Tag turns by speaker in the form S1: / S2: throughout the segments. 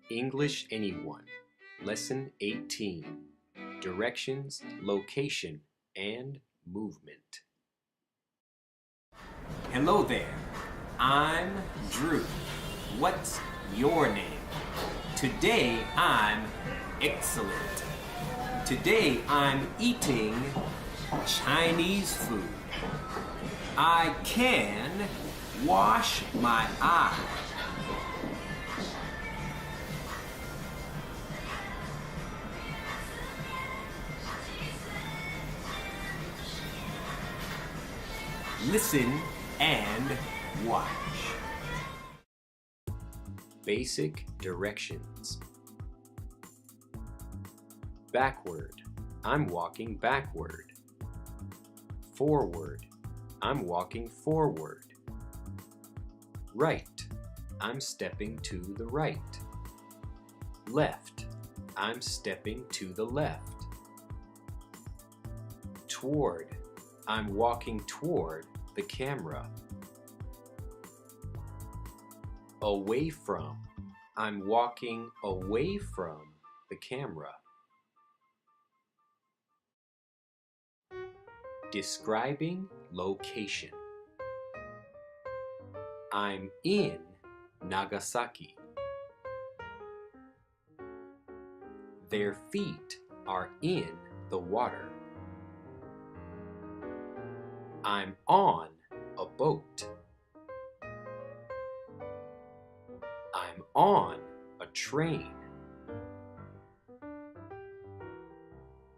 S1: English Anyone, Lesson 18, Directions, Location, and Movement.
S2: Hello there, I'm Drew. What's your name? Today I'm excellent. Today I'm eating Chinese food. I can wash my eye. Listen and watch.
S1: Basic directions. Backward, I'm walking backward. Forward, I'm walking forward. Right, I'm stepping to the right. Left, I'm stepping to the left. Toward, I'm walking toward the camera. Away from, I'm walking away from the camera. Describing location. I'm in Nagasaki. Their feet are in the water. I'm on a boat. I'm on a train.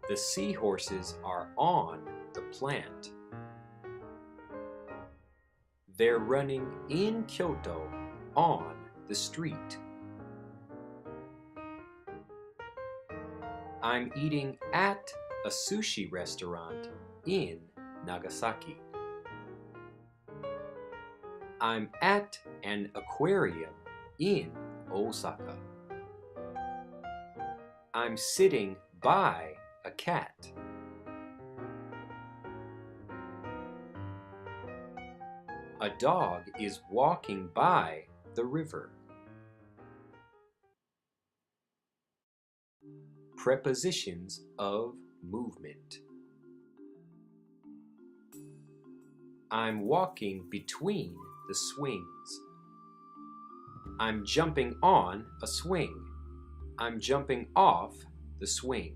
S1: The seahorses are on the plant. They're running in Kyoto on the street. I'm eating at a sushi restaurant in Nagasaki. I'm at an aquarium in Osaka. I'm sitting by a cat. A dog is walking by the river. Prepositions of movement. I'm walking between the swings. I'm jumping on a swing. I'm jumping off the swing.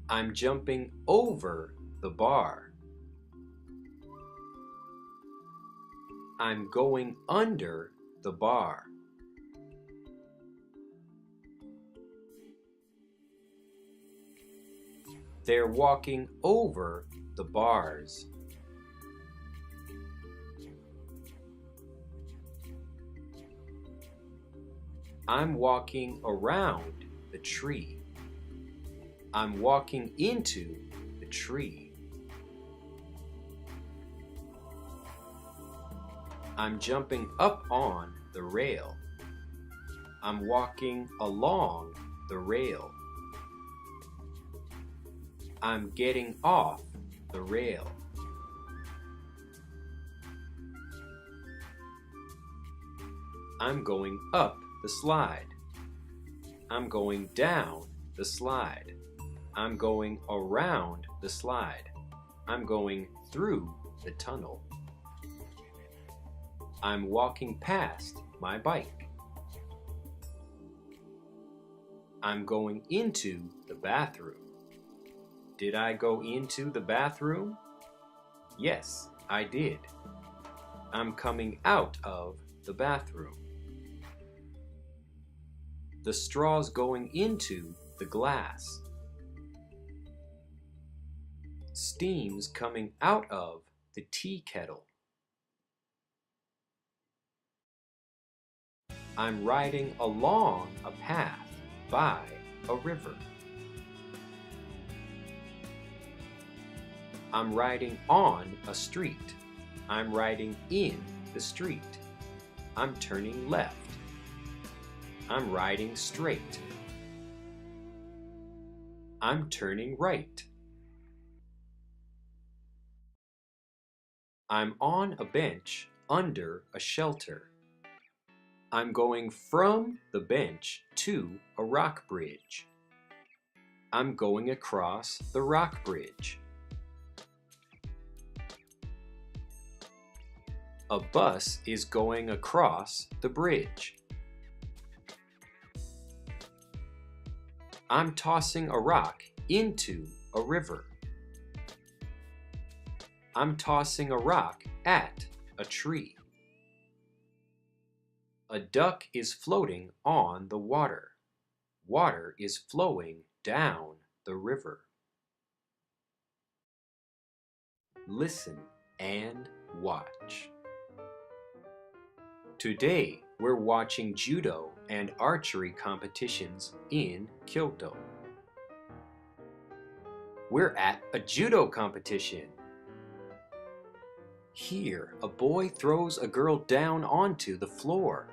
S1: I'm jumping over the bar. I'm going under the bar. They're walking over the bars. I'm walking around the tree. I'm walking into the tree. I'm jumping up on the rail. I'm walking along the rail. I'm getting off the rail. I'm going up the slide. I'm going down the slide. I'm going around the slide. I'm going through the tunnel. I'm walking past my bike. I'm going into the bathroom. Did I go into the bathroom? Yes, I did. I'm coming out of the bathroom. The straw's going into the glass. Steam's coming out of the tea kettle. I'm riding along a path by a river. I'm riding on a street. I'm riding in the street. I'm turning left. I'm riding straight. I'm turning right. I'm on a bench under a shelter. I'm going from the bench to a rock bridge. I'm going across the rock bridge. A bus is going across the bridge. I'm tossing a rock into a river. I'm tossing a rock at a tree. A duck is floating on the water. Water is flowing down the river. Listen and watch. Today, we're watching judo and archery competitions in Kyoto. We're at a judo competition. Here, a boy throws a girl down onto the floor.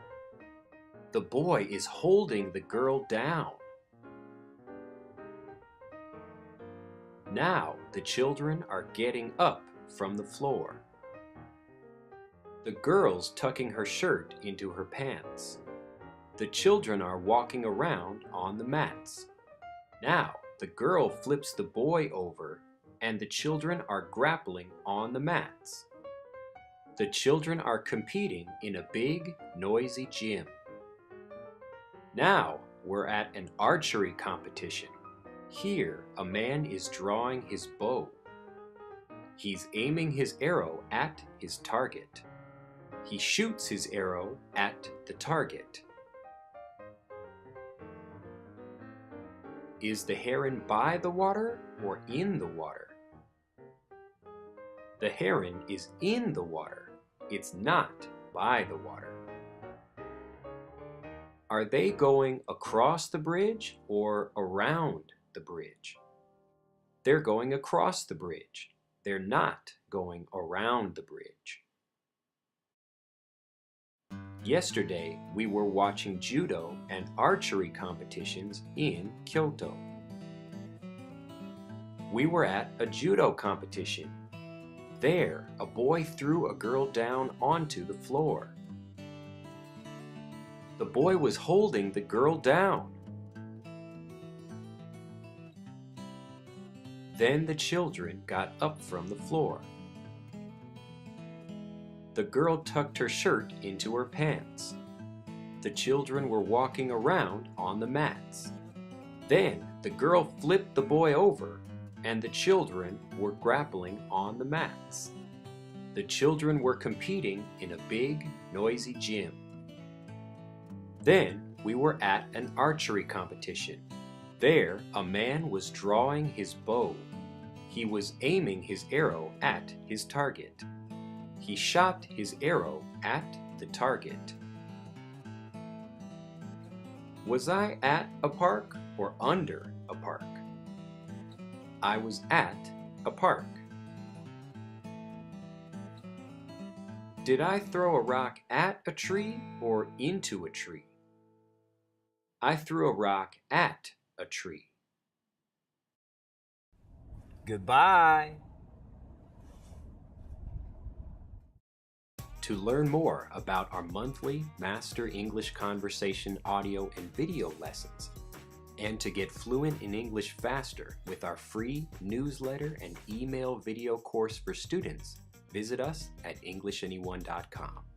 S1: The boy is holding the girl down. Now, the children are getting up from the floor. The girl's tucking her shirt into her pants. The children are walking around on the mats. Now, the girl flips the boy over, and the children are grappling on the mats. The children are competing in a big, noisy gym. Now, we're at an archery competition. Here, a man is drawing his bow. He's aiming his arrow at his target. He shoots his arrow at the target. Is the heron by the water or in the water? The heron is in the water. It's not by the water. Are they going across the bridge or around the bridge? They're going across the bridge. They're not going around the bridge. Yesterday, we were watching judo and archery competitions in Kyoto. We were at a judo competition. There, a boy threw a girl down onto the floor. The boy was holding the girl down. Then the children got up from the floor. The girl tucked her shirt into her pants. The children were walking around on the mats. Then the girl flipped the boy over, and the children were grappling on the mats. The children were competing in a big, noisy gym. Then we were at an archery competition. There, a man was drawing his bow. He was aiming his arrow at his target. He shot his arrow at the target. Was I at a park or under a park? I was at a park. Did I throw a rock at a tree or into a tree? I threw a rock at a tree.
S2: Goodbye.
S1: To learn more about our monthly Master English Conversation audio and video lessons, and to get fluent in English faster with our free newsletter and email video course for students, visit us at EnglishAnyone.com.